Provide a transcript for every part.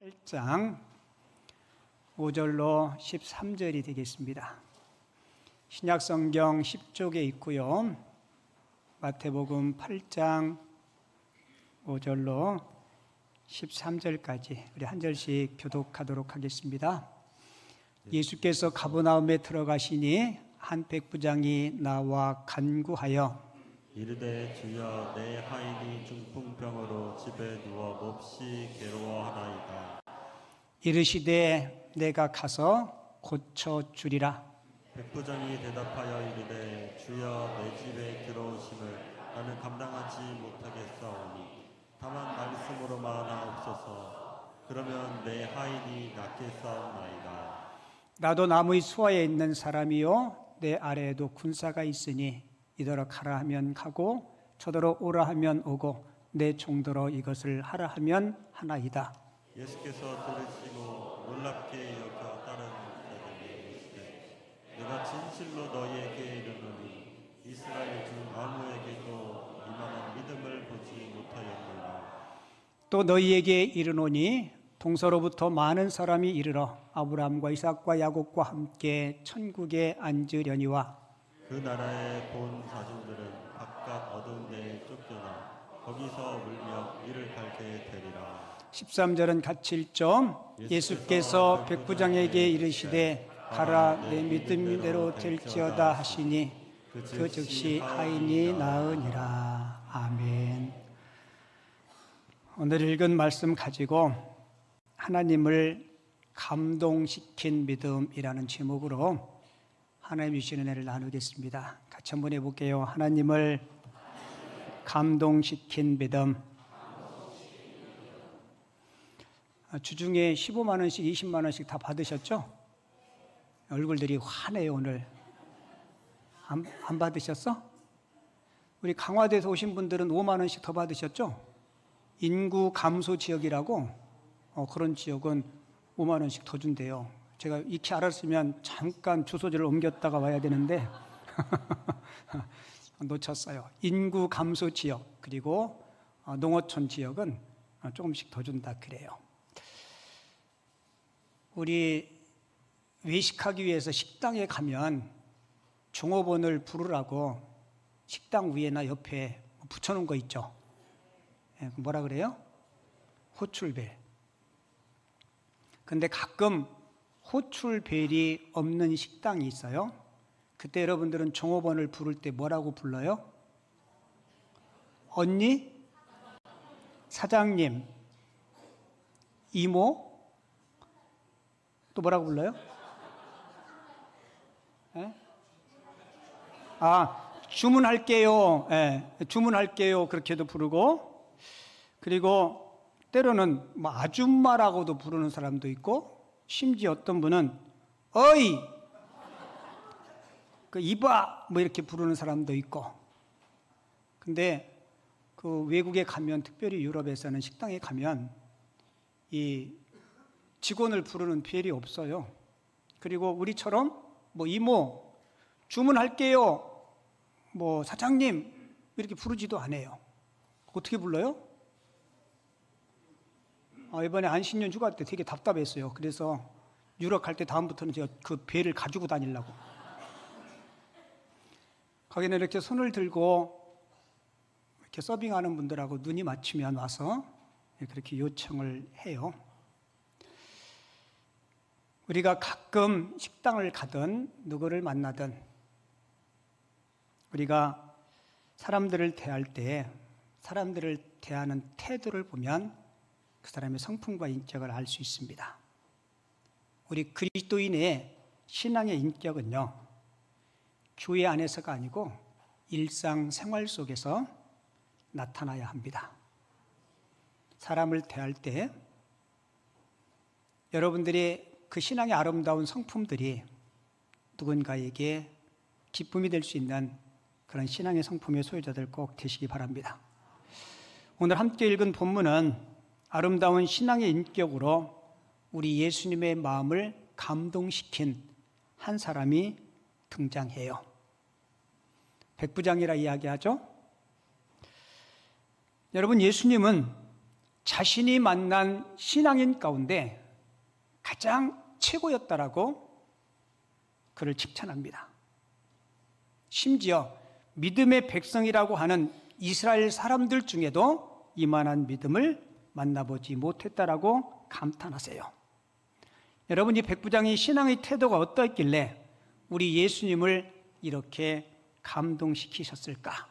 1장 5절로 13절이 되겠습니다. 신약성경 10쪽에 있고요. 마태복음 8장 5절로 13절까지 우리 한 절씩 교독하도록 하겠습니다. 예수께서 가버나움에 들어가시니 한 백부장이 나와 간구하여 이르되 주여 내 하인이 중풍병으로 집에 누워 몹시 괴로워하나이다. 이르시되 내가 가서 고쳐 주리라. 백부장이 대답하여 이르되 주여 내 집에 들어오심을 나는 감당하지 못하겠사오니 다만 말씀으로만 하옵소서. 그러면 내 하인이 낫겠사옵나이다. 나도 남의 수하에 있는 사람이요 내 아래에도 군사가 있으니 이더러 가라 하면 가고 저더러 오라 하면 오고 내 종더러 이것을 하라 하면 하나이다. 예수께서 들으시고 놀랍게 여겨 다른 자들에게 이르시되 내가 진실로 너희에게 이르노니 이스라엘 중 아무에게도 이만한 믿음을 보지 못하였노라. 또 너희에게 이르노니 동서로부터 많은 사람이 이르러 아브라함과 이삭과 야곱과 함께 천국에 앉으려니와 그 나라의 본 사슴들은 바깥 어두운 데에 쫓겨나 거기서 울며 이를 갈게 되리라. 13절은 같이 읽죠. 예수께서 백부장에게 이르시되 가라 내 믿음대로 될지어다 하시니 그 즉시 하인이 나으니라. 아멘. 오늘 읽은 말씀 가지고 하나님을 감동시킨 믿음이라는 제목으로 하나님 주시는 은혜를 나누겠습니다. 같이 한번 해볼게요. 하나님을 감동시킨 믿음. 주중에 15만 원씩 20만 원씩 다 받으셨죠? 얼굴들이 환해요 오늘. 안 받으셨어? 우리 강화도에서 오신 분들은 5만 원씩 더 받으셨죠? 인구 감소 지역이라고 그런 지역은 5만 원씩 더 준대요. 제가 익히 알았으면 잠깐 주소지를 옮겼다가 와야 되는데 놓쳤어요. 인구 감소 지역 그리고 농어촌 지역은 조금씩 더 준다 그래요. 우리 외식하기 위해서 식당에 가면 종업원을 부르라고 식당 위에나 옆에 붙여놓은 거 있죠. 뭐라 그래요? 호출벨. 근데 가끔 호출벨이 없는 식당이 있어요. 그때 여러분들은 종업원을 부를 때 뭐라고 불러요? 언니? 사장님? 이모? 또 뭐라고 불러요? 주문할게요. 주문할게요. 그렇게도 부르고, 그리고 때로는 뭐 아줌마라고도 부르는 사람도 있고, 심지어 어떤 분은 어이, 그 이봐 뭐 이렇게 부르는 사람도 있고. 근데 그 외국에 가면, 특별히 유럽에서는 식당에 가면 이 직원을 부르는 벨이 없어요. 그리고 우리처럼 뭐 이모, 주문할게요, 뭐 사장님 이렇게 부르지도 않아요. 어떻게 불러요? 이번에 안신년 휴가 때 되게 답답했어요. 그래서 유럽 갈 때 다음부터는 제가 그 벨을 가지고 다니려고. 거기는 이렇게 손을 들고 이렇게 서빙하는 분들하고 눈이 맞추면 와서 그렇게 요청을 해요. 우리가 가끔 식당을 가든 누구를 만나든 우리가 사람들을 대할 때 사람들을 대하는 태도를 보면 그 사람의 성품과 인격을 알 수 있습니다. 우리 그리스도인의 신앙의 인격은요, 교회 안에서가 아니고 일상생활 속에서 나타나야 합니다. 사람을 대할 때 여러분들의 그 신앙의 아름다운 성품들이 누군가에게 기쁨이 될 수 있는 그런 신앙의 성품의 소유자들 꼭 되시기 바랍니다. 오늘 함께 읽은 본문은 아름다운 신앙의 인격으로 우리 예수님의 마음을 감동시킨 한 사람이 등장해요. 백부장이라 이야기하죠. 여러분, 예수님은 자신이 만난 신앙인 가운데 가장 최고였다라고 그를 칭찬합니다. 심지어 믿음의 백성이라고 하는 이스라엘 사람들 중에도 이만한 믿음을 만나보지 못했다라고 감탄하세요. 여러분, 이 백부장의 신앙의 태도가 어떠했길래 우리 예수님을 이렇게 감동시키셨을까?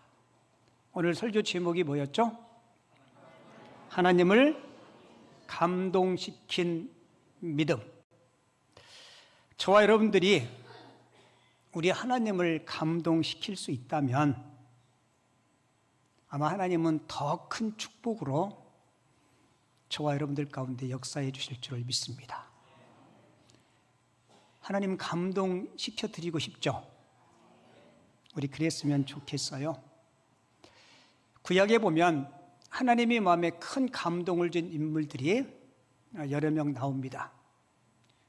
오늘 설교 제목이 뭐였죠? 하나님을 감동시킨 믿음. 저와 여러분들이 우리 하나님을 감동시킬 수 있다면 아마 하나님은 더 큰 축복으로 저와 여러분들 가운데 역사해 주실 줄을 믿습니다. 하나님 감동시켜 드리고 싶죠? 우리 그랬으면 좋겠어요. 구약에 보면 하나님의 마음에 큰 감동을 준 인물들이 여러 명 나옵니다.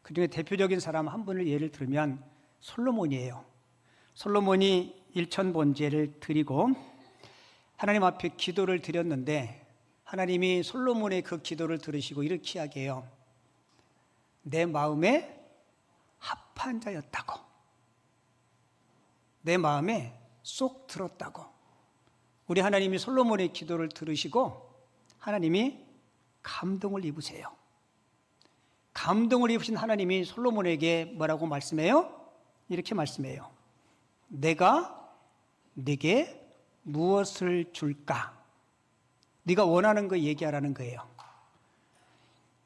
그중에 대표적인 사람 한 분을 예를 들면 솔로몬이에요. 솔로몬이 일천번제를 드리고 하나님 앞에 기도를 드렸는데 하나님이 솔로몬의 그 기도를 들으시고 이렇게 이야기해요. 내 마음에 합한 자였다고. 내 마음에 쏙 들었다고. 우리 하나님이 솔로몬의 기도를 들으시고 하나님이 감동을 입으세요. 감동을 입으신 하나님이 솔로몬에게 뭐라고 말씀해요? 이렇게 말씀해요. 내가 네게 무엇을 줄까? 네가 원하는 거 얘기하라는 거예요.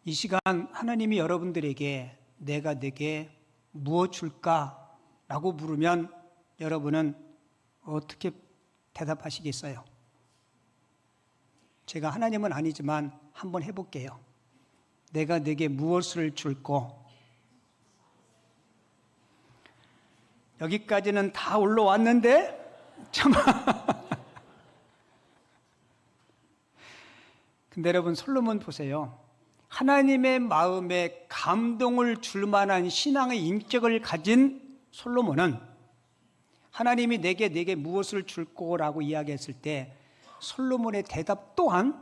이 시간 하나님이 여러분들에게 내가 네게 무엇 줄까? 라고 물으면 여러분은 어떻게 대답하시겠어요? 제가 하나님은 아니지만 한번 해볼게요. 내가 네게 무엇을 줄꼬? 여기까지는 다 올라왔는데 참. 근데 여러분 솔로몬 보세요. 하나님의 마음에 감동을 줄 만한 신앙의 인격을 가진 솔로몬은 하나님이 내게 무엇을 줄꼬라고 이야기했을 때 솔로몬의 대답 또한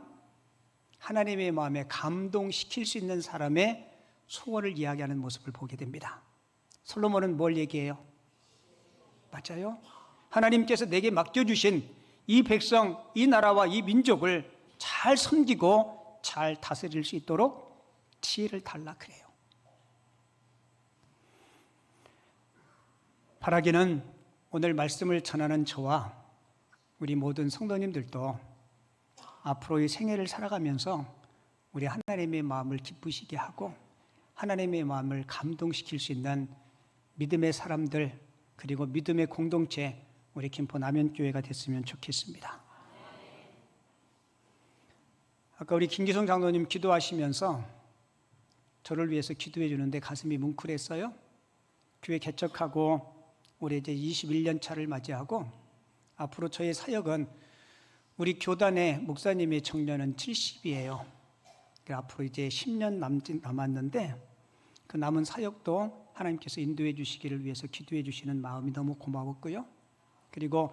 하나님의 마음에 감동시킬 수 있는 사람의 소원을 이야기하는 모습을 보게 됩니다. 솔로몬은 뭘 얘기해요? 맞아요. 하나님께서 내게 맡겨주신 이 백성, 이 나라와 이 민족을 잘 섬기고 잘 다스릴 수 있도록 지혜를 달라 그래요. 바라기는 오늘 말씀을 전하는 저와 우리 모든 성도님들도 앞으로의 생애를 살아가면서 우리 하나님의 마음을 기쁘시게 하고 하나님의 마음을 감동시킬 수 있는 믿음의 사람들 그리고 믿음의 공동체 우리 김포 남현교회가 됐으면 좋겠습니다. 아까 우리 김기성 장로님 기도하시면서 저를 위해서 기도해 주는데 가슴이 뭉클했어요. 교회 개척하고 올해 이제 21년 차를 맞이하고 앞으로 저의 사역은 우리 교단의 목사님의 정년은 70이에요. 앞으로 이제 10년 남았는데 그 남은 사역도 하나님께서 인도해 주시기를 위해서 기도해 주시는 마음이 너무 고마웠고요. 그리고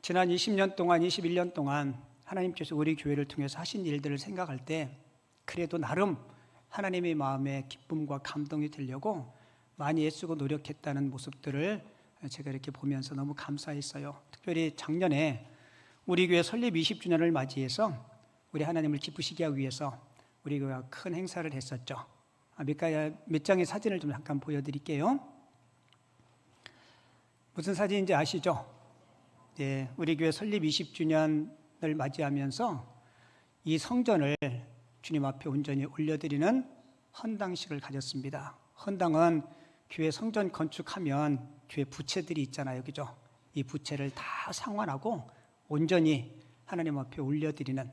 지난 20년 동안 21년 동안 하나님께서 우리 교회를 통해서 하신 일들을 생각할 때 그래도 나름 하나님의 마음에 기쁨과 감동이 되려고 많이 애쓰고 노력했다는 모습들을 제가 이렇게 보면서 너무 감사했어요. 특별히 작년에 우리 교회 설립 20주년을 맞이해서 우리 하나님을 기쁘시게 하기 위해서 우리 교회가 큰 행사를 했었죠. 몇 장의 사진을 좀 잠깐 보여드릴게요. 무슨 사진인지 아시죠? 네, 우리 교회 설립 20주년을 맞이하면서 이 성전을 주님 앞에 온전히 올려드리는 헌당식을 가졌습니다. 헌당은 교회 성전 건축하면 교회 부채들이 있잖아요, 그죠? 이 부채를 다 상환하고 온전히 하나님 앞에 올려드리는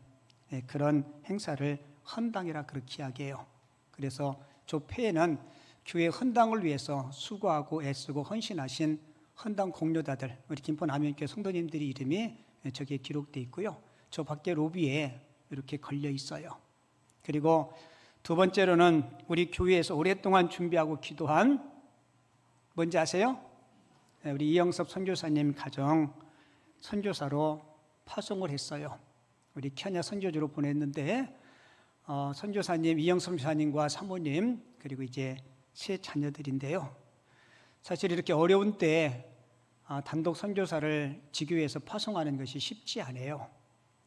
그런 행사를 헌당이라 그렇게 이야기해요. 그래서 저 패에는 교회 헌당을 위해서 수고하고 애쓰고 헌신하신 헌당 공로자들, 우리 김포 남현교회 성도님들이 이름이 저기에 기록되어 있고요. 저 밖에 로비에 이렇게 걸려 있어요. 그리고 두 번째로는 우리 교회에서 오랫동안 준비하고 기도한 뭔지 아세요? 우리 이영섭 선교사님 가정 선교사로 파송을 했어요. 우리 케냐 선교지로 보냈는데 선교사님 이영선 선교사님과 사모님 그리고 이제 세 자녀들인데요. 사실 이렇게 어려운 때에 단독 선교사를 지교회에서 파송하는 것이 쉽지 않아요.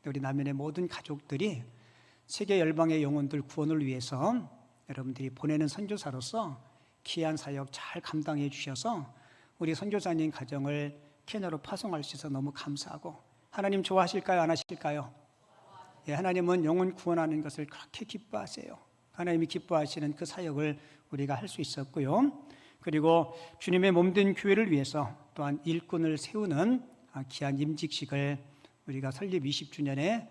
우리 남면의 모든 가족들이 세계 열방의 영혼들 구원을 위해서 여러분들이 보내는 선교사로서 귀한 사역 잘 감당해 주셔서 우리 선교사님 가정을 케냐로 파송할 수 있어서 너무 감사하고, 하나님 좋아하실까요? 안 하실까요? 예, 하나님은 영혼 구원하는 것을 그렇게 기뻐하세요. 하나님이 기뻐하시는 그 사역을 우리가 할 수 있었고요. 그리고 주님의 몸된 교회를 위해서 또한 일꾼을 세우는 귀한 임직식을 우리가 설립 20주년에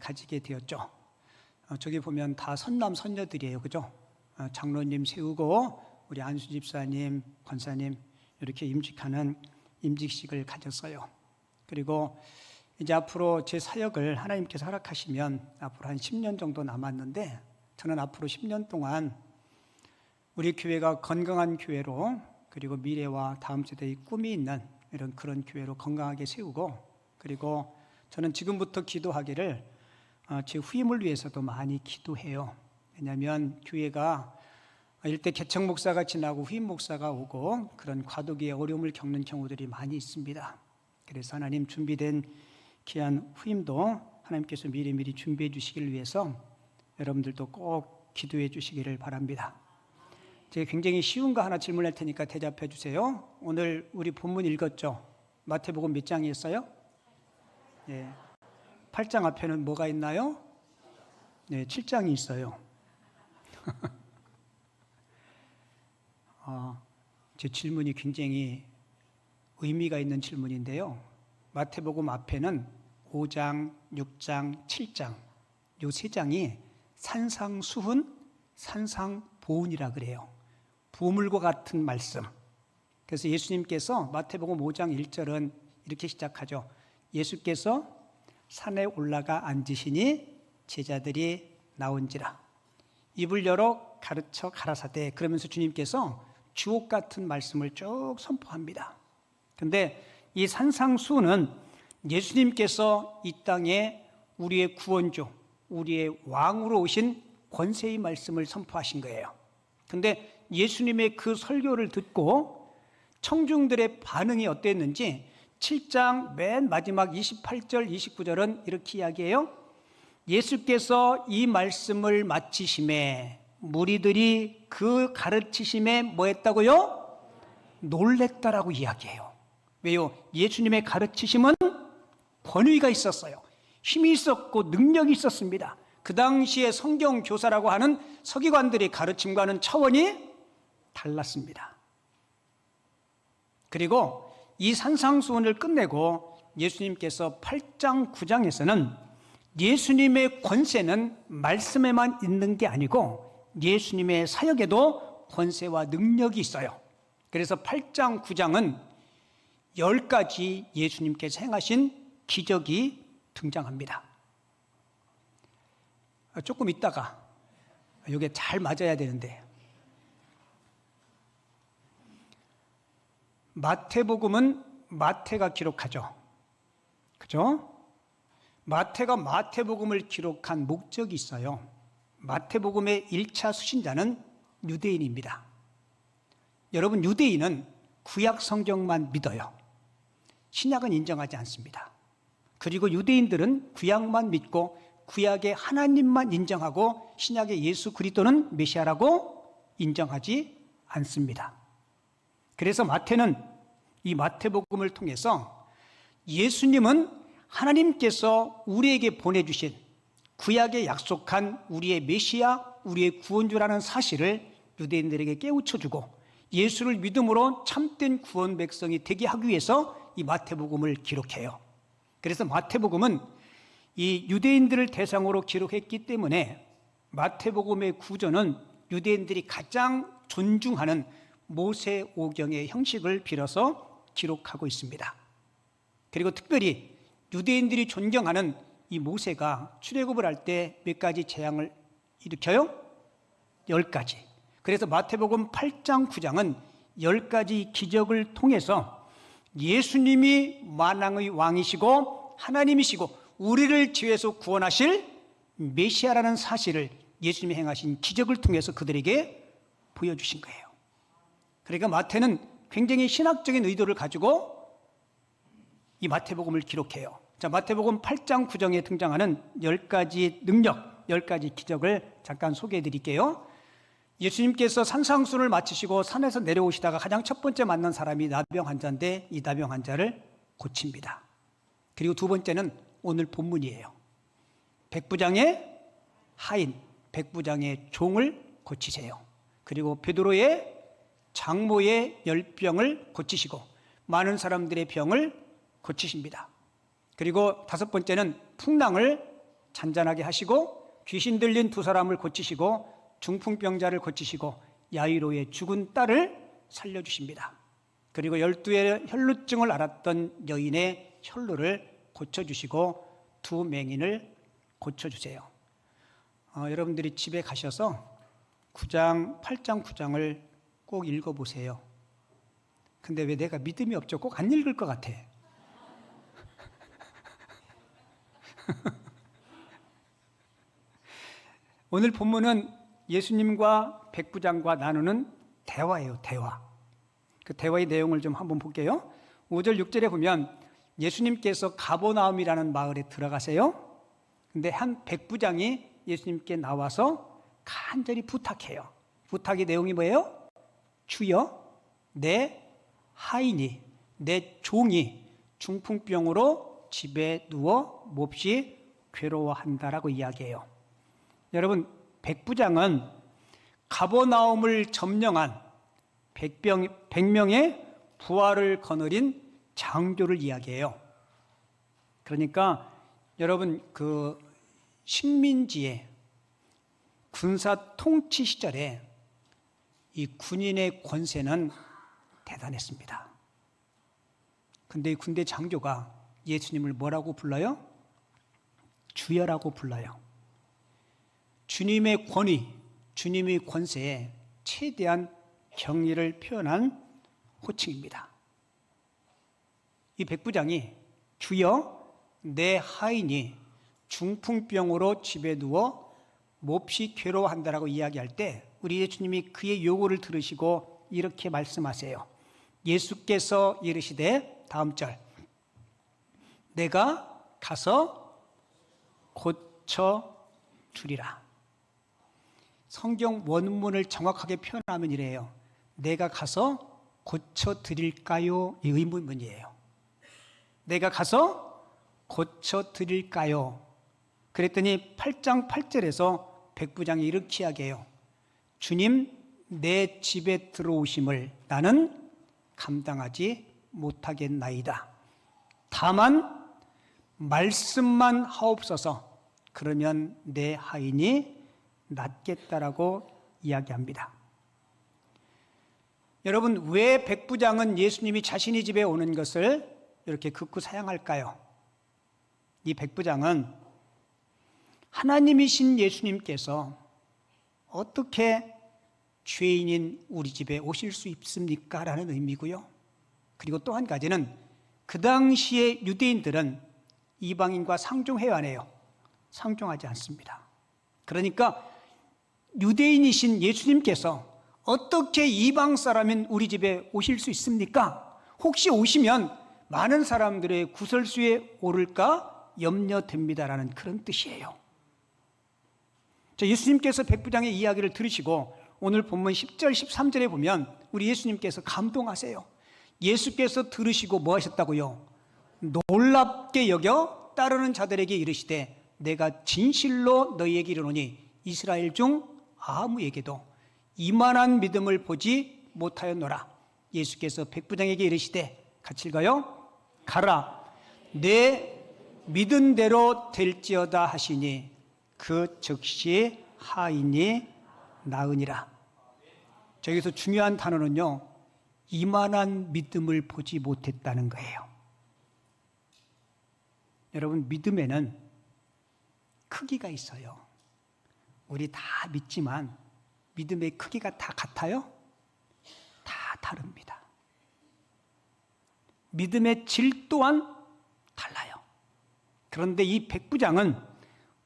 가지게 되었죠. 저기 보면 다 선남 선녀들이에요, 그죠? 장로님 세우고 우리 안수 집사님, 권사님 이렇게 임직하는 임직식을 가졌어요. 그리고 이제 앞으로 제 사역을 하나님께서 허락하시면 앞으로 한 10년 정도 남았는데, 저는 앞으로 10년 동안 우리 교회가 건강한 교회로, 그리고 미래와 다음 세대의 꿈이 있는 이런 그런 교회로 건강하게 세우고, 그리고 저는 지금부터 기도하기를 제 후임을 위해서도 많이 기도해요. 왜냐하면 교회가 일대 개척 목사가 지나고 후임 목사가 오고 그런 과도기의 어려움을 겪는 경우들이 많이 있습니다. 그래서 하나님 준비된 귀한 후임도 하나님께서 미리미리 준비해 주시기를 위해서 여러분들도 꼭 기도해 주시기를 바랍니다. 제가 굉장히 쉬운 거 하나 질문할 테니까 대답해 주세요. 오늘 우리 본문 읽었죠? 마태복음 몇 장이 있어요? 네, 8장 앞에는 뭐가 있나요? 네, 7장이 있어요. 제 질문이 굉장히 의미가 있는 질문인데요. 마태복음 앞에는 5장, 6장, 7장 요 세 장이 산상수훈, 산상보훈이라 그래요. 보물과 같은 말씀. 그래서 예수님께서 마태복음 5장 1절은 이렇게 시작하죠. 예수께서 산에 올라가 앉으시니 제자들이 나온지라. 입을 열어 가르쳐 가라사대. 그러면서 주님께서 주옥 같은 말씀을 쭉 선포합니다. 그런데 이 산상수훈은 예수님께서 이 땅에 우리의 구원주, 우리의 왕으로 오신 권세의 말씀을 선포하신 거예요. 그런데 예수님의 그 설교를 듣고 청중들의 반응이 어땠는지 7장 맨 마지막 28절, 29절은 이렇게 이야기해요. 예수께서 이 말씀을 마치심에 무리들이 그 가르치심에 뭐 했다고요? 놀랬다라고 이야기해요. 왜요? 예수님의 가르치심은 권위가 있었어요. 힘이 있었고 능력이 있었습니다. 그 당시에 성경 교사라고 하는 서기관들의 가르침과는 차원이 달랐습니다. 그리고 이 산상수훈을 끝내고 예수님께서 8장, 9장에서는 예수님의 권세는 말씀에만 있는 게 아니고 예수님의 사역에도 권세와 능력이 있어요. 그래서 8장, 9장은 10가지 예수님께서 행하신 기적이 등장합니다. 조금 있다가 이게 잘 맞아야 되는데, 마태복음은 마태가 기록하죠. 그죠? 마태가 마태복음을 기록한 목적이 있어요. 마태복음의 1차 수신자는 유대인입니다. 여러분, 유대인은 구약 성경만 믿어요. 신약은 인정하지 않습니다. 그리고 유대인들은 구약만 믿고 구약의 하나님만 인정하고 신약의 예수 그리스도는 메시아라고 인정하지 않습니다. 그래서 마태는 이 마태복음을 통해서 예수님은 하나님께서 우리에게 보내주신 구약에 약속한 우리의 메시아, 우리의 구원주라는 사실을 유대인들에게 깨우쳐주고 예수를 믿음으로 참된 구원 백성이 되게 하기 위해서 이 마태복음을 기록해요. 그래서 마태복음은 이 유대인들을 대상으로 기록했기 때문에 마태복음의 구조는 유대인들이 가장 존중하는 모세오경의 형식을 빌어서 기록하고 있습니다. 그리고 특별히 유대인들이 존경하는 이 모세가 출애굽을 할 때 몇 가지 재앙을 일으켜요? 10가지. 그래서 마태복음 8장, 9장은 10가지 기적을 통해서 예수님이 만왕의 왕이시고 하나님이시고 우리를 죄에서 구원하실 메시아라는 사실을 예수님이 행하신 기적을 통해서 그들에게 보여주신 거예요. 그러니까 마태는 굉장히 신학적인 의도를 가지고 이 마태복음을 기록해요. 자, 마태복음 8장 9장에 등장하는 10가지 능력, 10가지 기적을 잠깐 소개해 드릴게요. 예수님께서 산상수훈을 마치시고 산에서 내려오시다가 가장 첫 번째 만난 사람이 나병 환자인데 이 나병 환자를 고칩니다. 그리고 두 번째는 오늘 본문이에요. 백부장의 하인, 백부장의 종을 고치세요. 그리고 베드로의 장모의 열병을 고치시고 많은 사람들의 병을 고치십니다. 그리고 다섯 번째는 풍랑을 잔잔하게 하시고 귀신 들린 두 사람을 고치시고 중풍병자를 고치시고 야이로의 죽은 딸을 살려주십니다. 그리고 12의 혈루증을 앓았던 여인의 혈루를 고쳐주시고 두 맹인을 고쳐주세요. 여러분들이 집에 가셔서 8장 9장을 꼭 읽어보세요. 근데 왜 내가 믿음이 없죠? 꼭 안 읽을 것 같아. 오늘 본문은 예수님과 백부장과 나누는 대화예요. 대화. 그 대화의 내용을 좀 한번 볼게요. 5절 6절에 보면 예수님께서 가버나움이라는 마을에 들어가세요. 근데 한 백부장이 예수님께 나와서 간절히 부탁해요. 부탁의 내용이 뭐예요? 주여, 내 하인이, 내 종이 중풍병으로 집에 누워 몹시 괴로워한다라고 이야기해요. 여러분, 백부장은 가버나움을 점령한 100명의 부하를 거느린 장교를 이야기해요. 그러니까 여러분 그 식민지의 군사 통치 시절에 이 군인의 권세는 대단했습니다. 근데 이 군대 장교가 예수님을 뭐라고 불러요? 주여라고 불러요. 주님의 권위, 주님의 권세에 최대한 경의를 표현한 호칭입니다. 이 백부장이 주여, 내 하인이 중풍병으로 집에 누워 몹시 괴로워한다라고 이야기할 때 우리 예수님이 그의 요구를 들으시고 이렇게 말씀하세요. 예수께서 이르시되 다음 절 내가 가서 고쳐 주리라. 성경 원문을 정확하게 표현하면 이래요. 내가 가서 고쳐 드릴까요? 이 의문문이에요. 내가 가서 고쳐 드릴까요? 그랬더니 8장 8절에서 백부장이 이렇게 이야기해요. 주님, 내 집에 들어오심을 나는 감당하지 못하겠나이다. 다만 말씀만 하옵소서. 그러면 내 하인이 낫겠다라고 이야기합니다. 여러분, 왜 백부장은 예수님이 자신의 집에 오는 것을 이렇게 극구 사양할까요? 이 백부장은 하나님이신 예수님께서 어떻게 죄인인 우리 집에 오실 수 있습니까? 라는 의미고요. 그리고 또 한 가지는 그 당시에 유대인들은 이방인과 상종해야 하네요. 상종하지 않습니다. 그러니까 유대인이신 예수님께서 어떻게 이방 사람인 우리 집에 오실 수 있습니까? 혹시 오시면 많은 사람들의 구설수에 오를까 염려됩니다라는 그런 뜻이에요. 예수님께서 백부장의 이야기를 들으시고 오늘 본문 10절 13절에 보면 우리 예수님께서 감동하세요. 예수께서 들으시고 뭐 하셨다고요? 놀랍게 여겨 따르는 자들에게 이르시되 내가 진실로 너희에게 이르노니 이스라엘 중 아무에게도 이만한 믿음을 보지 못하였노라. 예수께서 백부장에게 이르시되 같이 읽어요. 가라, 내 믿은 대로 될지어다 하시니 그 즉시 하인이 나으니라. 저기서 중요한 단어는요, 이만한 믿음을 보지 못했다는 거예요. 여러분, 믿음에는 크기가 있어요. 우리 다 믿지만 믿음의 크기가 다 같아요? 다 다릅니다. 믿음의 질 또한 달라요. 그런데 이 백부장은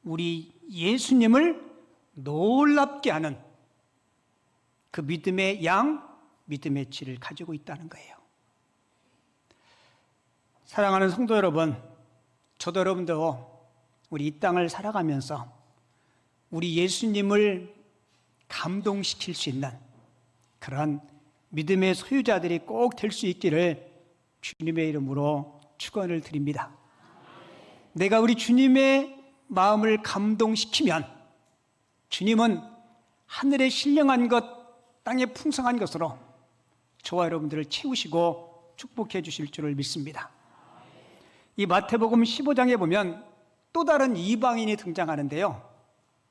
우리 예수님을 놀랍게 하는 그 믿음의 양, 믿음의 질을 가지고 있다는 거예요. 사랑하는 성도 여러분, 저도 여러분도 우리 이 땅을 살아가면서 우리 예수님을 감동시킬 수 있는 그런 믿음의 소유자들이 꼭 될 수 있기를 주님의 이름으로 축원을 드립니다. 내가 우리 주님의 마음을 감동시키면 주님은 하늘의 신령한 것, 땅의 풍성한 것으로 저와 여러분들을 채우시고 축복해 주실 줄을 믿습니다. 이 마태복음 15장에 보면 또 다른 이방인이 등장하는데요.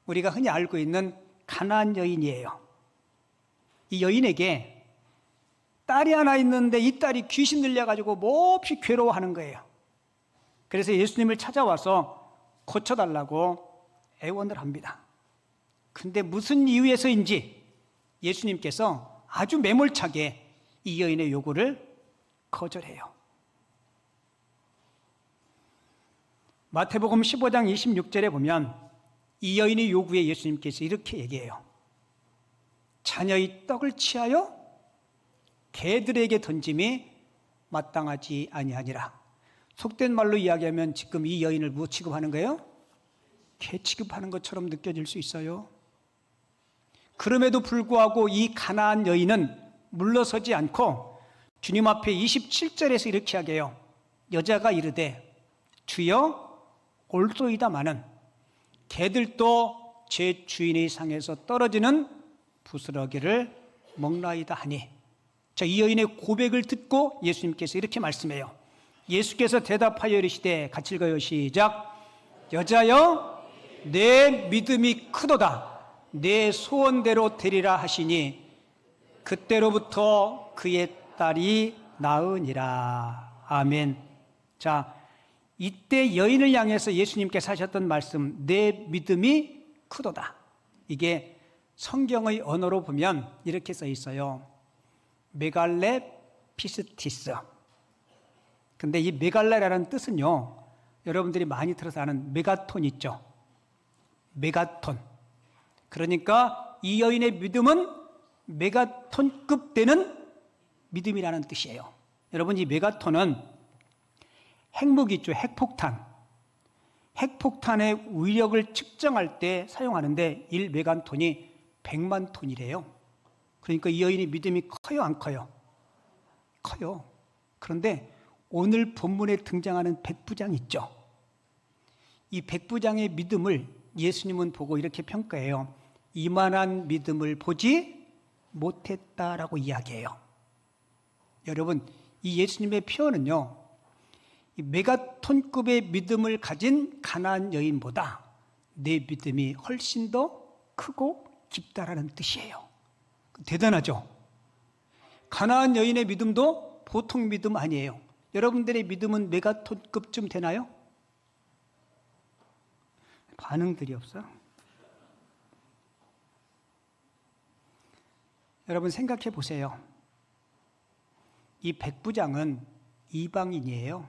우리가 흔히 알고 있는 가나안 여인이에요. 이 여인에게 딸이 하나 있는데 이 딸이 귀신 들려가지고 몹시 괴로워하는 거예요. 그래서 예수님을 찾아와서 고쳐달라고 애원을 합니다. 근데 무슨 이유에서인지 예수님께서 아주 매몰차게 이 여인의 요구를 거절해요. 마태복음 15장 26절에 보면 이 여인의 요구에 예수님께서 이렇게 얘기해요. 자녀의 떡을 취하여 개들에게 던짐이 마땅하지 아니하니라. 속된 말로 이야기하면 지금 이 여인을 무엇 취급하는 거예요? 개 취급하는 것처럼 느껴질 수 있어요. 그럼에도 불구하고 이 가나안 여인은 물러서지 않고 주님 앞에 27절에서 이렇게 하게요. 여자가 이르되 주여 올소이다마는 개들도 제 주인의 상에서 떨어지는 부스러기를 먹나이다 하니. 자, 이 여인의 고백을 듣고 예수님께서 이렇게 말씀해요. 예수께서 대답하여 이르시되, 같이 읽어요. 시작. 여자여 내 믿음이 크도다. 내 소원대로 되리라 하시니 그때로부터 그의 딸이 나으니라. 아멘. 자, 이때 여인을 향해서 예수님께서 하셨던 말씀, 내 믿음이 크도다. 이게 성경의 언어로 보면 이렇게 써 있어요. 메갈레 피스티스. 근데 이 메갈레라는 뜻은요, 여러분들이 많이 들어서 아는 메가톤 있죠. 메가톤. 그러니까 이 여인의 믿음은 메가톤급 되는 믿음이라는 뜻이에요. 여러분, 이 메가톤은 핵무기 있죠. 핵폭탄. 핵폭탄의 위력을 측정할 때 사용하는데 1메가톤이 100만 톤이래요. 그러니까 이 여인의 믿음이 커요, 안 커요? 커요. 그런데 오늘 본문에 등장하는 백부장 있죠. 이 백부장의 믿음을 예수님은 보고 이렇게 평가해요. 이만한 믿음을 보지 못했다라고 이야기해요. 여러분, 이 예수님의 표현은요, 이 메가톤급의 믿음을 가진 가나안 여인보다 내 믿음이 훨씬 더 크고 깊다라는 뜻이에요. 대단하죠? 가나안 여인의 믿음도 보통 믿음 아니에요. 여러분들의 믿음은 메가톤급쯤 되나요? 반응들이 없어. 여러분 생각해 보세요. 이 백부장은 이방인이에요.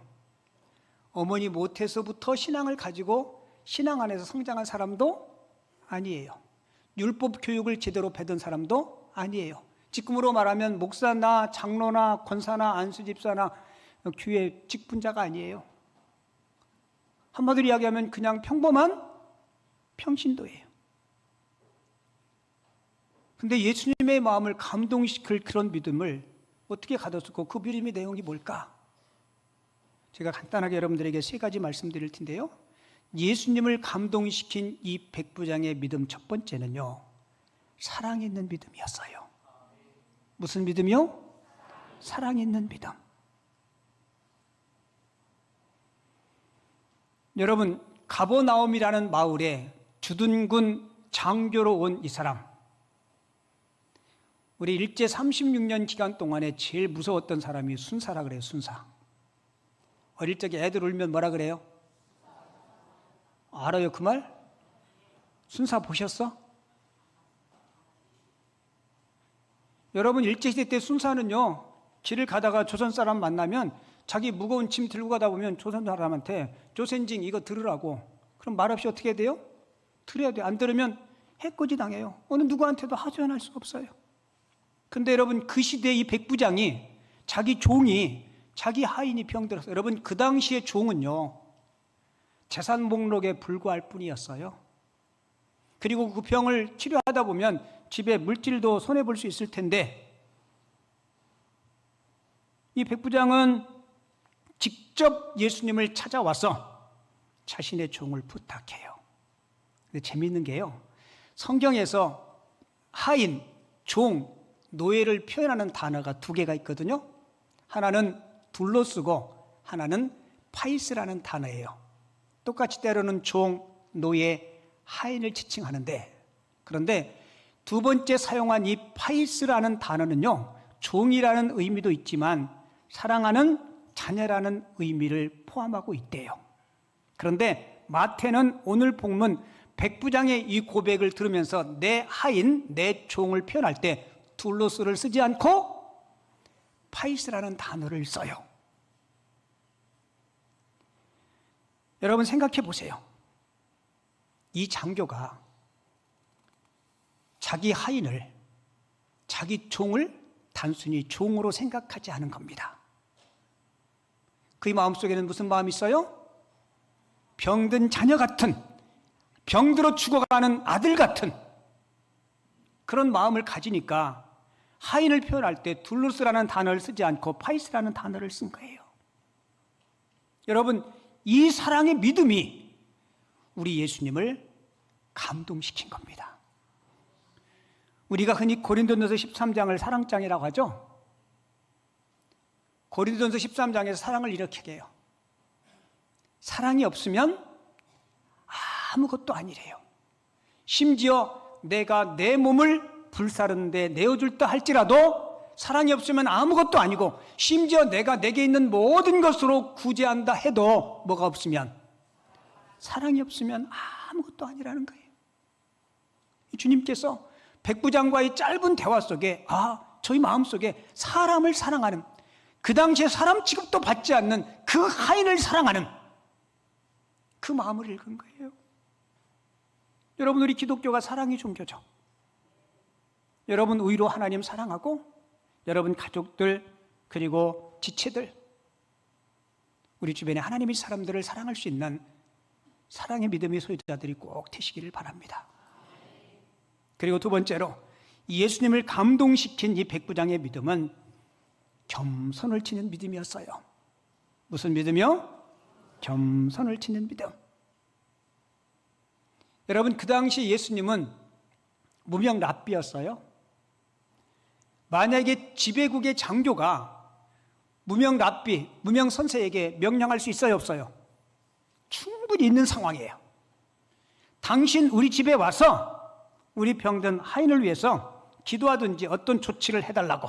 어머니 못에서부터 신앙을 가지고 신앙 안에서 성장한 사람도 아니에요. 율법 교육을 제대로 받은 사람도 아니에요. 지금으로 말하면 목사나 장로나 권사나 안수집사나 교회 직분자가 아니에요. 한마디로 이야기하면 그냥 평범한 평신도예요. 근데 예수님의 마음을 감동시킬 그런 믿음을 어떻게 가졌고 그 믿음의 내용이 뭘까? 제가 간단하게 여러분들에게 세 가지 말씀드릴 텐데요. 예수님을 감동시킨 이 백부장의 믿음 첫 번째는요, 사랑 있는 믿음이었어요. 무슨 믿음이요? 사랑 있는 믿음. 여러분, 가버나움이라는 마을에 주둔군 장교로 온 이 사람, 우리 일제 36년 기간 동안에 제일 무서웠던 사람이 순사라 그래요. 순사. 어릴 적에 애들 울면 뭐라 그래요? 알아요 그 말? 순사 보셨어? 여러분, 일제시대 때 순사는요, 길을 가다가 조선 사람 만나면 자기 무거운 짐 들고 가다 보면 조선 사람한테 조선징 이거 들으라고. 그럼 말없이 어떻게 해야 돼요? 들어야 돼요. 안 들으면 해코지 당해요. 어느 누구한테도 하소연할 수 없어요. 근데 여러분, 그 시대의 이 백부장이 자기 종이, 자기 하인이 병들어서, 여러분 그 당시의 종은요 재산 목록에 불과할 뿐이었어요. 그리고 그 병을 치료하다 보면 집에 물질도 손해볼 수 있을 텐데, 이 백부장은 직접 예수님을 찾아와서 자신의 종을 부탁해요. 근데 재미있는 게요, 성경에서 하인, 종, 노예를 표현하는 단어가 두 개가 있거든요. 하나는 둘로쓰고 하나는 파이스라는 단어예요. 똑같이 때로는 종, 노예, 하인을 지칭하는데, 그런데 두 번째 사용한 이 파이스라는 단어는요, 종이라는 의미도 있지만 사랑하는 자녀라는 의미를 포함하고 있대요. 그런데 마태는 오늘 본문 백부장의 이 고백을 들으면서 내 하인, 내 종을 표현할 때 둘로스를 쓰지 않고 파이스라는 단어를 써요. 여러분 생각해 보세요. 이 장교가 자기 하인을, 자기 종을 단순히 종으로 생각하지 않은 겁니다. 그의 마음속에는 무슨 마음이 있어요? 병든 자녀 같은, 병들어 죽어가는 아들 같은 그런 마음을 가지니까 하인을 표현할 때 둘루스라는 단어를 쓰지 않고 파이스라는 단어를 쓴 거예요. 여러분, 이 사랑의 믿음이 우리 예수님을 감동시킨 겁니다. 우리가 흔히 고린도전서 13장을 사랑장이라고 하죠. 고린도전서 13장에서 사랑을 이렇게 해요. 사랑이 없으면 아무것도 아니래요. 심지어 내가 내 몸을 불사르는데 내어줄다 할지라도 사랑이 없으면 아무것도 아니고, 심지어 내가 내게 있는 모든 것으로 구제한다 해도 뭐가 없으면, 사랑이 없으면 아무것도 아니라는 거예요. 주님께서 백부장과의 짧은 대화 속에 저희 마음속에 사람을 사랑하는, 그 당시에 사람 취급도 받지 않는 그 하인을 사랑하는 그 마음을 읽은 거예요. 여러분, 우리 기독교가 사랑의 종교죠. 여러분 의로 하나님 사랑하고, 여러분 가족들, 그리고 지체들, 우리 주변에 하나님의 사람들을 사랑할 수 있는 사랑의 믿음의 소유자들이 꼭 되시기를 바랍니다. 그리고 두 번째로, 예수님을 감동시킨 이 백부장의 믿음은 겸손을 지닌 믿음이었어요. 무슨 믿음이요? 겸손을 지닌 믿음. 여러분, 그 당시 예수님은 무명 랍비였어요. 만약에 지배국의 장교가 무명 랍비, 무명 선생에게 명령할 수 있어요, 없어요? 충분히 있는 상황이에요. 당신 우리 집에 와서 우리 병든 하인을 위해서 기도하든지 어떤 조치를 해달라고.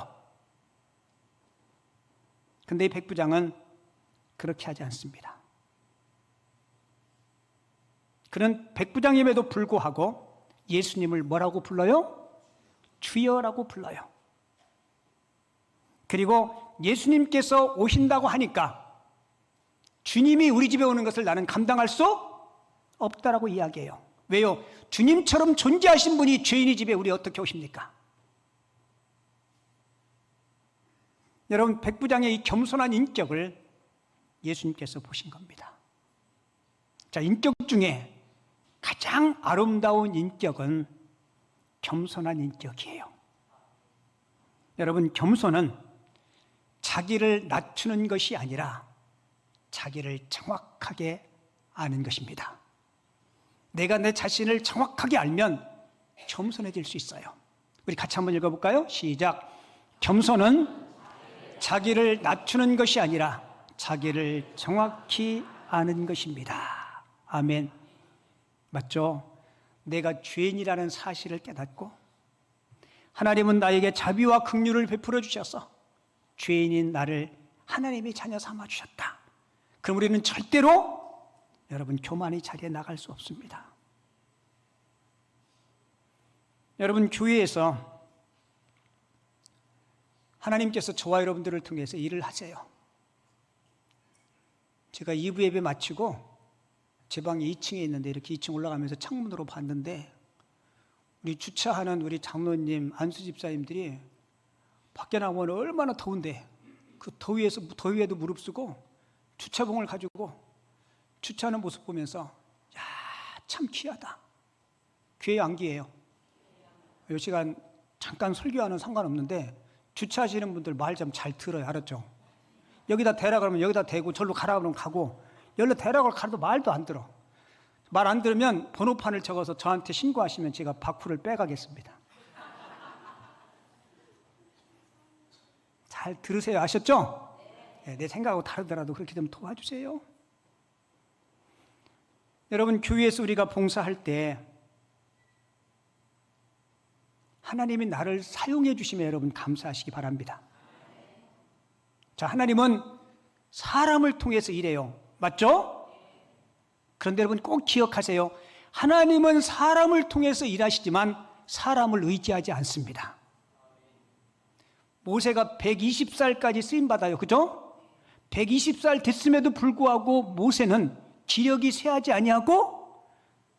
근데 이 백부장은 그렇게 하지 않습니다. 그는 백부장임에도 불구하고 예수님을 뭐라고 불러요? 주여라고 불러요. 그리고 예수님께서 오신다고 하니까 주님이 우리 집에 오는 것을 나는 감당할 수 없다라고 이야기해요. 왜요? 주님처럼 존재하신 분이 죄인의 집에 우리 어떻게 오십니까? 여러분, 백부장의 이 겸손한 인격을 예수님께서 보신 겁니다. 자, 인격 중에 가장 아름다운 인격은 겸손한 인격이에요. 여러분, 겸손은 자기를 낮추는 것이 아니라 자기를 정확하게 아는 것입니다. 내가 내 자신을 정확하게 알면 겸손해질 수 있어요. 우리 같이 한번 읽어볼까요? 시작. 겸손은 자기를 낮추는 것이 아니라 자기를 정확히 아는 것입니다. 아멘. 맞죠? 내가 죄인이라는 사실을 깨닫고 하나님은 나에게 자비와 긍휼을 베풀어 주셔서 죄인인 나를 하나님의 자녀 삼아 주셨다. 그럼 우리는 절대로 여러분 교만의 자리에 나갈 수 없습니다. 여러분, 교회에서 하나님께서 저와 여러분들을 통해서 일을 하세요. 제가 2부 예배 마치고 제 방이 2층에 있는데 이렇게 2층 올라가면서 창문으로 봤는데 우리 주차하는 우리 장로님, 안수 집사님들이 밖에 나오면 얼마나 더운데 그 더위에도 무릅쓰고 주차봉을 가지고 주차하는 모습 보면서 야, 참 귀하다. 귀해요, 안 귀해요? 이 시간 잠깐 설교하는 상관없는데 주차하시는 분들 말 좀 잘 들어요. 알았죠? 여기다 대라 그러면 여기다 대고 절로 가라 그러면 가고 여기로 대라고 가도 말도 안 들어. 말 안 들으면 번호판을 적어서 저한테 신고하시면 제가 바쿠를 빼가겠습니다. 잘 들으세요. 아셨죠? 네, 내 생각하고 다르더라도 그렇게 좀 도와주세요. 여러분, 교회에서 우리가 봉사할 때 하나님이 나를 사용해 주시면 여러분 감사하시기 바랍니다. 자, 하나님은 사람을 통해서 일해요. 맞죠? 그런데 여러분 꼭 기억하세요. 하나님은 사람을 통해서 일하시지만 사람을 의지하지 않습니다. 모세가 120살까지 쓰임받아요. 그죠? 120살 됐음에도 불구하고 모세는 기력이 쇠하지 아니하고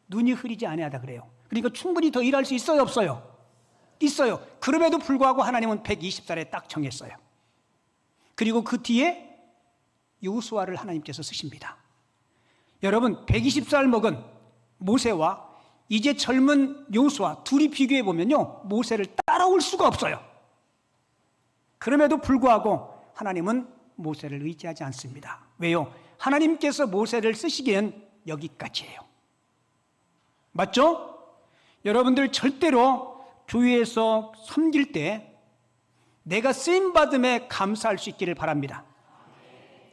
눈이 흐리지 아니하다 그래요. 그러니까 충분히 더 일할 수 있어요, 없어요? 있어요. 그럼에도 불구하고 하나님은 120살에 딱 정했어요. 그리고 그 뒤에 여호수아를 하나님께서 쓰십니다. 여러분, 120살 먹은 모세와 이제 젊은 여호수아 둘이 비교해 보면요, 모세를 따라올 수가 없어요. 그럼에도 불구하고 하나님은 모세를 의지하지 않습니다. 왜요? 하나님께서 모세를 쓰시기엔 여기까지예요. 맞죠? 여러분들 절대로 교회에서 섬길 때 내가 쓰임받음에 감사할 수 있기를 바랍니다.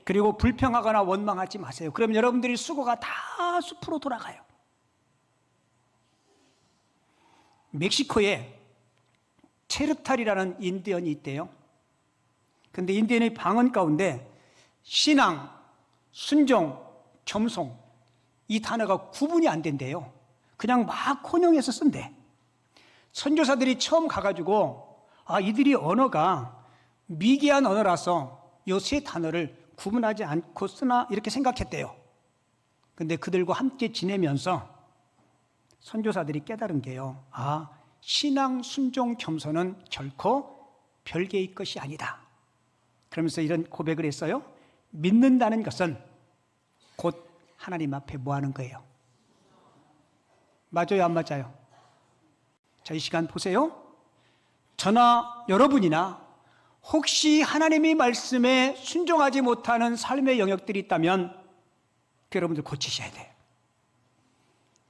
그리고 불평하거나 원망하지 마세요. 그럼 여러분들이 수고가 다 숲으로 돌아가요. 멕시코에 체르탈이라는 인디언이 있대요. 근데 인디언의 방언 가운데 신앙, 순종, 겸손 이 단어가 구분이 안 된대요. 그냥 막 혼용해서 쓴대. 선교사들이 처음 가가지고 이들이 언어가 미개한 언어라서 이 세 단어를 구분하지 않고 쓰나 이렇게 생각했대요. 근데 그들과 함께 지내면서 선교사들이 깨달은 게요. 신앙, 순종, 겸손은 결코 별개의 것이 아니다. 그러면서 이런 고백을 했어요. 믿는다는 것은 곧 하나님 앞에 뭐 하는 거예요? 맞아요, 안 맞아요? 자, 이 시간 보세요. 저나 여러분이나 혹시 하나님의 말씀에 순종하지 못하는 삶의 영역들이 있다면 그 여러분들 고치셔야 돼요.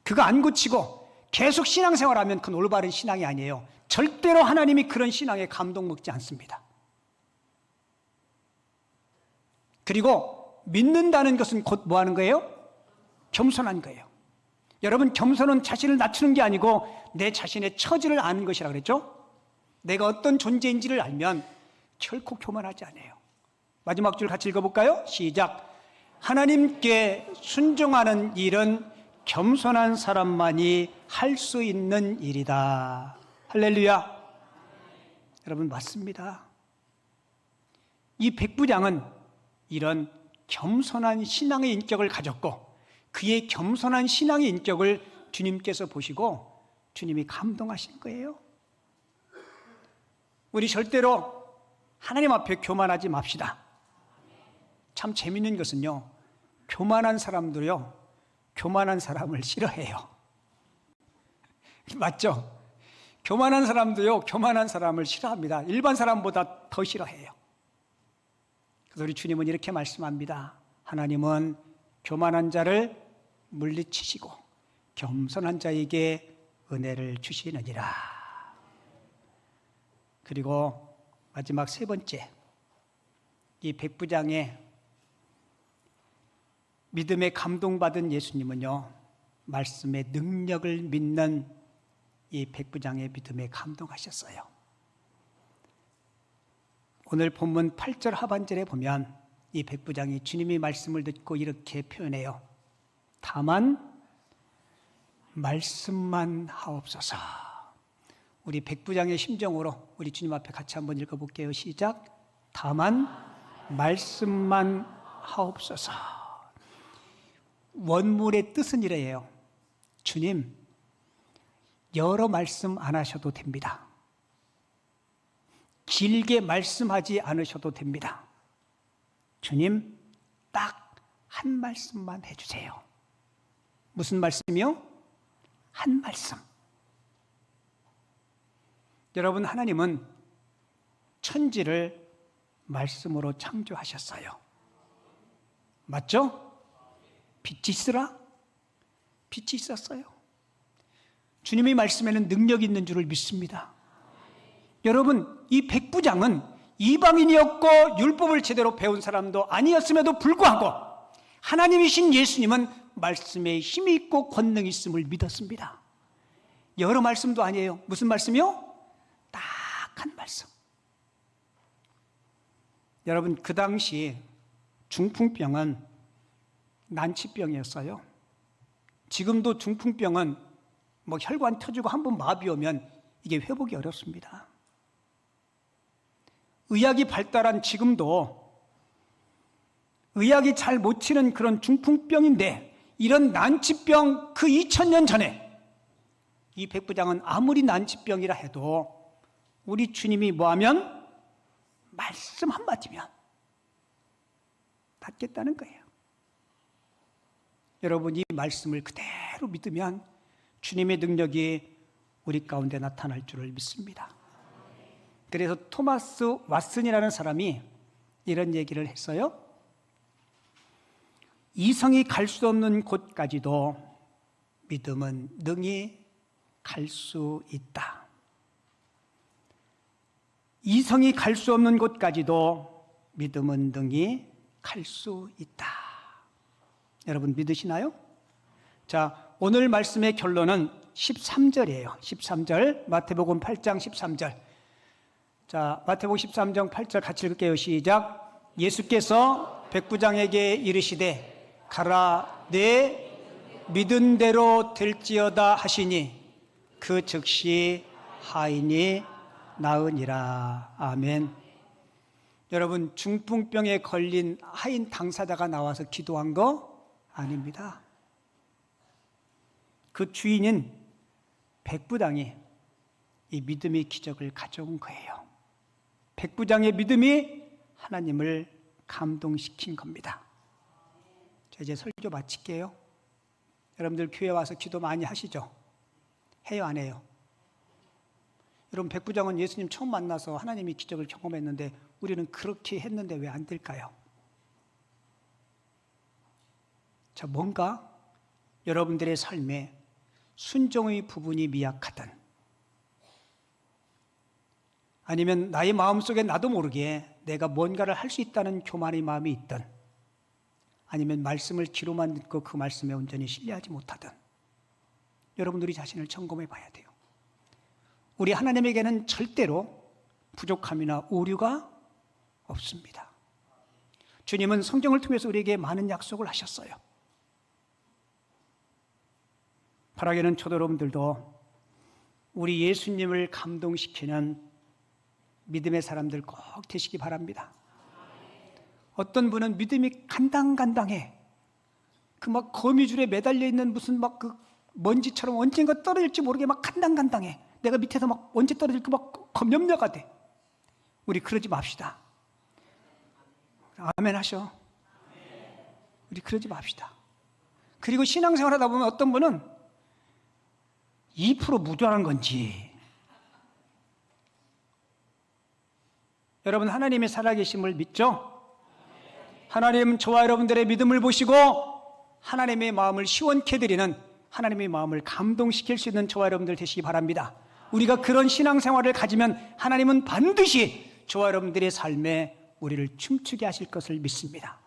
그거 안 고치고 계속 신앙생활하면 그건 올바른 신앙이 아니에요. 절대로 하나님이 그런 신앙에 감동 먹지 않습니다. 그리고 믿는다는 것은 곧 뭐 하는 거예요? 겸손한 거예요. 여러분, 겸손은 자신을 낮추는 게 아니고 내 자신의 처지를 아는 것이라고 그랬죠? 내가 어떤 존재인지를 알면 결코 교만하지 않아요. 마지막 줄 같이 읽어볼까요? 시작. 하나님께 순종하는 일은 겸손한 사람만이 할 수 있는 일이다. 할렐루야. 여러분, 맞습니다. 이 백부장은 이런 겸손한 신앙의 인격을 가졌고 그의 겸손한 신앙의 인격을 주님께서 보시고 주님이 감동하신 거예요. 우리 절대로 하나님 앞에 교만하지 맙시다. 참 재밌는 것은요, 교만한 사람도요, 교만한 사람을 싫어해요. 맞죠? 교만한 사람도요, 교만한 사람을 싫어합니다. 일반 사람보다 더 싫어해요. 그래서 우리 주님은 이렇게 말씀합니다. 하나님은 교만한 자를 물리치시고 겸손한 자에게 은혜를 주시느니라. 그리고 마지막 세 번째, 이 백부장의 믿음에 감동받은 예수님은요, 말씀의 능력을 믿는 이 백부장의 믿음에 감동하셨어요. 오늘 본문 8절 하반절에 보면 이 백부장이 주님의 말씀을 듣고 이렇게 표현해요. 다만 말씀만 하옵소서. 우리 백부장의 심정으로 우리 주님 앞에 같이 한번 읽어볼게요. 시작. 다만 말씀만 하옵소서. 원문의 뜻은 이래요. 주님, 여러 말씀 안 하셔도 됩니다. 길게 말씀하지 않으셔도 됩니다. 주님, 딱 한 말씀만 해주세요. 무슨 말씀이요? 한 말씀. 여러분, 하나님은 천지를 말씀으로 창조하셨어요. 맞죠? 빛이 있으라? 빛이 있었어요. 주님의 말씀에는 능력이 있는 줄을 믿습니다. 여러분, 이 백부장은 이방인이었고 율법을 제대로 배운 사람도 아니었음에도 불구하고 하나님이신 예수님은 말씀에 힘이 있고 권능이 있음을 믿었습니다. 여러 말씀도 아니에요. 무슨 말씀이요? 딱 한 말씀. 여러분, 그 당시 중풍병은 난치병이었어요. 지금도 중풍병은 혈관 터지고 한 번 마비 오면 이게 회복이 어렵습니다. 의학이 발달한 지금도 의학이 잘 못 치는 그런 중풍병인데, 이런 난치병 그 2000년 전에 이 백부장은 아무리 난치병이라 해도 우리 주님이 뭐하면 말씀 한마디면 낫겠다는 거예요. 여러분, 이 말씀을 그대로 믿으면 주님의 능력이 우리 가운데 나타날 줄을 믿습니다. 그래서 토마스 왓슨이라는 사람이 이런 얘기를 했어요. 이성이 갈 수 없는 곳까지도 믿음은 능히 갈 수 있다. 이성이 갈 수 없는 곳까지도 믿음은 능히 갈 수 있다. 여러분, 믿으시나요? 자, 오늘 말씀의 결론은 13절이에요. 13절, 마태복음 8장 13절. 자, 마태복음 13장 8절 같이 읽을게요. 시작. 예수께서 백부장에게 이르시되 가라, 내 믿은 대로 될지어다 하시니 그 즉시 하인이 나으니라. 아멘. 여러분, 중풍병에 걸린 하인 당사자가 나와서 기도한 거 아닙니다. 그 주인인 백부장이 이 믿음의 기적을 가져온 거예요. 백부장의 믿음이 하나님을 감동시킨 겁니다. 자, 이제 설교 마칠게요. 여러분들 교회 와서 기도 많이 하시죠? 해요, 안 해요? 여러분, 백부장은 예수님 처음 만나서 하나님이 기적을 경험했는데 우리는 그렇게 했는데 왜 안 될까요? 자, 뭔가 여러분들의 삶에 순종의 부분이 미약하든, 아니면 나의 마음속에 나도 모르게 내가 뭔가를 할 수 있다는 교만의 마음이 있든, 아니면 말씀을 귀로만 듣고 그 말씀에 온전히 신뢰하지 못하든, 여러분 우리 자신을 점검해 봐야 돼요. 우리 하나님에게는 절대로 부족함이나 오류가 없습니다. 주님은 성경을 통해서 우리에게 많은 약속을 하셨어요. 바라기는 저도 여러분들도 우리 예수님을 감동시키는 믿음의 사람들 꼭 되시기 바랍니다. 어떤 분은 믿음이 간당간당해. 그 막 거미줄에 매달려 있는 무슨 막 그 먼지처럼 언젠가 떨어질지 모르게 막 간당간당해. 내가 밑에서 막 언제 떨어질까 막 염려가 돼. 우리 그러지 맙시다. 아멘 하셔. 우리 그러지 맙시다. 그리고 신앙생활 하다 보면 어떤 분은 2% 무죄라는 건지, 여러분 하나님의 살아계심을 믿죠? 하나님 저와 여러분들의 믿음을 보시고 하나님의 마음을 시원케 드리는, 하나님의 마음을 감동시킬 수 있는 저와 여러분들 되시기 바랍니다. 우리가 그런 신앙생활을 가지면 하나님은 반드시 저와 여러분들의 삶에 우리를 춤추게 하실 것을 믿습니다.